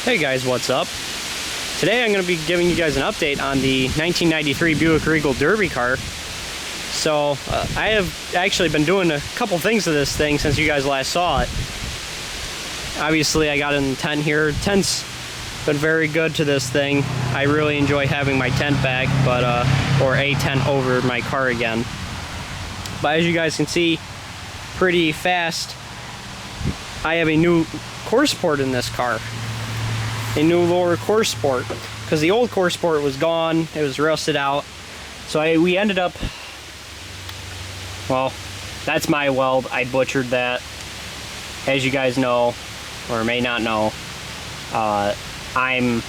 Hey guys, what's up? Today I'm going to be giving you guys an update on the 1993 Buick Regal Derby car. So I have actually been doing a couple things to this thing since you guys last saw it. Obviously I got an tent here. Tent's been very good to this thing. I really enjoy having my tent back, but or a tent over my car again. But as you guys can see pretty fast, I have a new core support in this car. A new lower core support, because the old core support was gone. It was rusted out. So we ended up, well, that's my weld. I butchered that. As you guys know, or may not know, I'm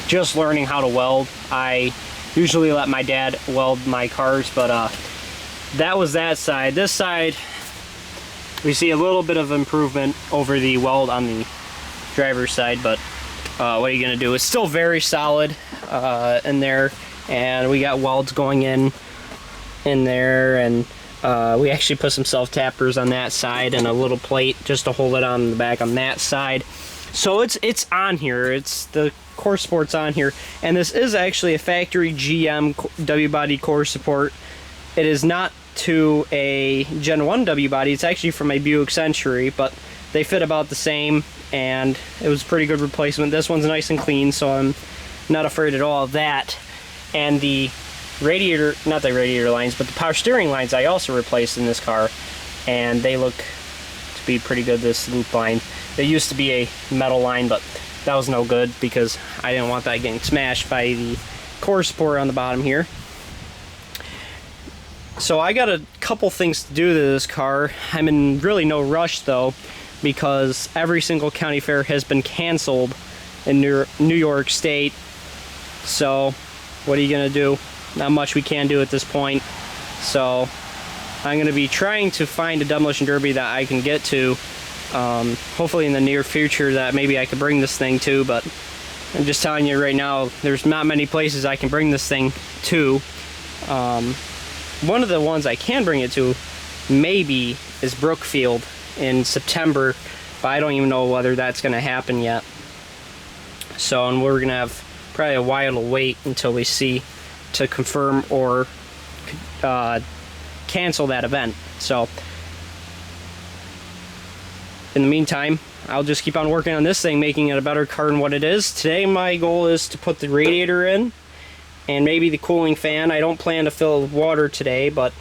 just learning how to weld. I usually let my dad weld my cars, but that was that side. This side, we see a little bit of improvement over the weld on the driver's side, but what are you gonna do? It's still very solid in there, and we got welds going in there, and we actually put some self-tappers on that side and a little plate just to hold it on the back on that side. So it's on here. It's the core support's on here, and this is actually a factory GM W-body core support. It is not to a Gen 1 W-body. It's actually from a Buick Century, but they fit about the same, and it was a pretty good replacement. This one's nice and clean, so I'm not afraid at all of that. And the radiator, not the radiator lines, but the power steering lines I also replaced in this car, and they look to be pretty good, this loop line. They used to be a metal line, but that was no good because I didn't want that getting smashed by the core support on the bottom here. So I got a couple things to do to this car. I'm in really no rush though, because every single county fair has been canceled in New York State. So what are you gonna do? Not much we can do at this point. So I'm gonna be trying to find a demolition derby that I can get to, hopefully in the near future, that maybe I could bring this thing to, but I'm just telling you right now, there's not many places I can bring this thing to. One of the ones I can bring it to maybe is Brookfield in September, but I don't even know whether that's going to happen yet. So, and we're going to have probably a while to wait until we see to confirm or cancel that event. So in the meantime, I'll just keep on working on this thing, making it a better car than what it is. Today my goal is to put the radiator in and maybe the cooling fan. I don't plan to fill with water today, but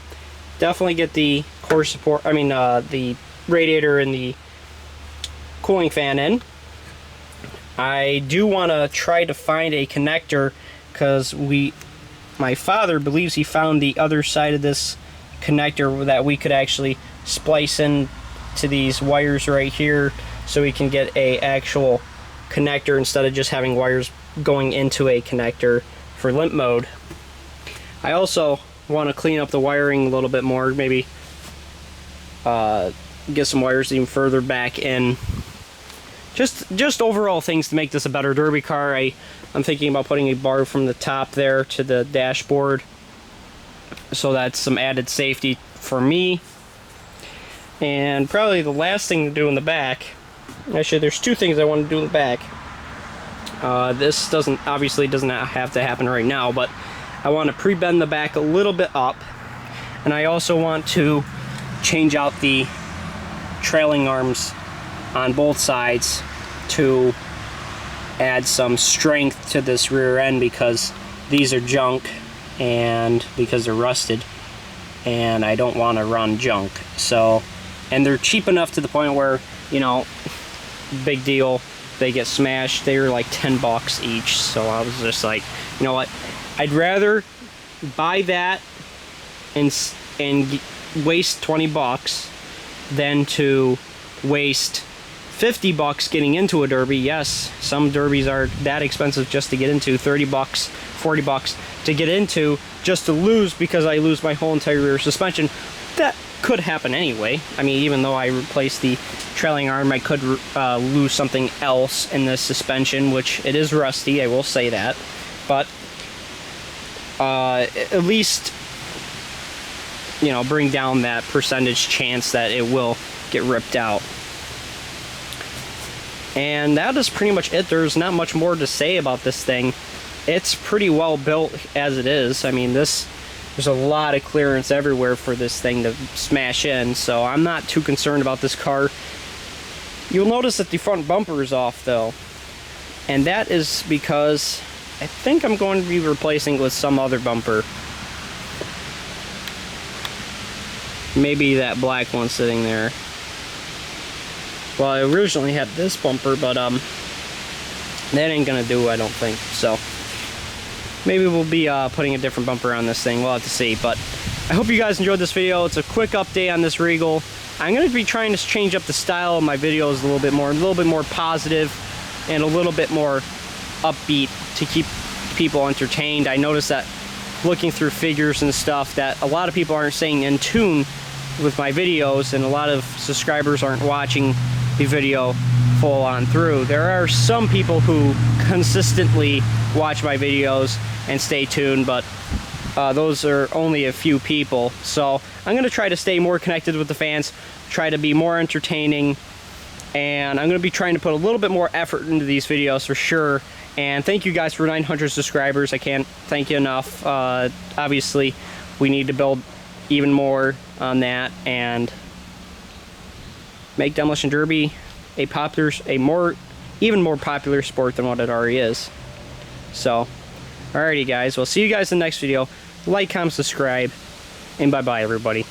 definitely get the core support, the radiator and the cooling fan in. I do want to try to find a connector, because my father believes he found the other side of this connector that we could actually splice in to these wires right here, so we can get a actual connector instead of just having wires going into a connector for limp mode. I also want to clean up the wiring a little bit more, maybe get some wires even further back in. Just overall things to make this a better derby car. I'm thinking about putting a bar from the top there to the dashboard, so that's some added safety for me. And probably the last thing to do in the back, actually there's two things I want to do in the back. This obviously doesn't have to happen right now, but I want to pre-bend the back a little bit up, and I also want to change out the trailing arms on both sides to add some strength to this rear end, because these are junk and because they're rusted, and I don't want to run junk. So, and they're cheap enough to the point where, you know, big deal, they get smashed. They were like 10 bucks each, so I was just like, you know what, I'd rather buy that and waste 20 bucks than to waste 50 bucks getting into a derby. Yes, some derbies are that expensive just to get into, 30 bucks, 40 bucks to get into, just to lose because I lose my whole entire rear suspension. That could happen anyway. I mean, even though I replaced the trailing arm, I could lose something else in the suspension, which it is rusty, I will say that. But at least, you know, bring down that percentage chance that it will get ripped out. And that is pretty much it. There's not much more to say about this thing. It's pretty well built as it is. I mean, there's a lot of clearance everywhere for this thing to smash in, so I'm not too concerned about this car. You'll notice that the front bumper is off though, and that is because I think I'm going to be replacing it with some other bumper. Maybe that black one sitting there. Well, I originally had this bumper, but that ain't gonna do, I don't think. So maybe we'll be putting a different bumper on this thing. We'll have to see. But I hope you guys enjoyed this video. It's a quick update on this Regal. I'm gonna be trying to change up the style of my videos a little bit more positive, and a little bit more upbeat to keep people entertained. I noticed that looking through figures and stuff that a lot of people aren't staying in tune with my videos, and a lot of subscribers aren't watching the video full on through. There are some people who consistently watch my videos and stay tuned, but those are only a few people. So I'm gonna try to stay more connected with the fans, try to be more entertaining, and I'm gonna be trying to put a little bit more effort into these videos for sure. And thank you guys for 900 subscribers. I can't thank you enough. Obviously we need to build even more on that and make Demolition Derby even more popular sport than what it already is. So alrighty guys, we'll see you guys in the next video. Like, comment, subscribe, and bye bye everybody.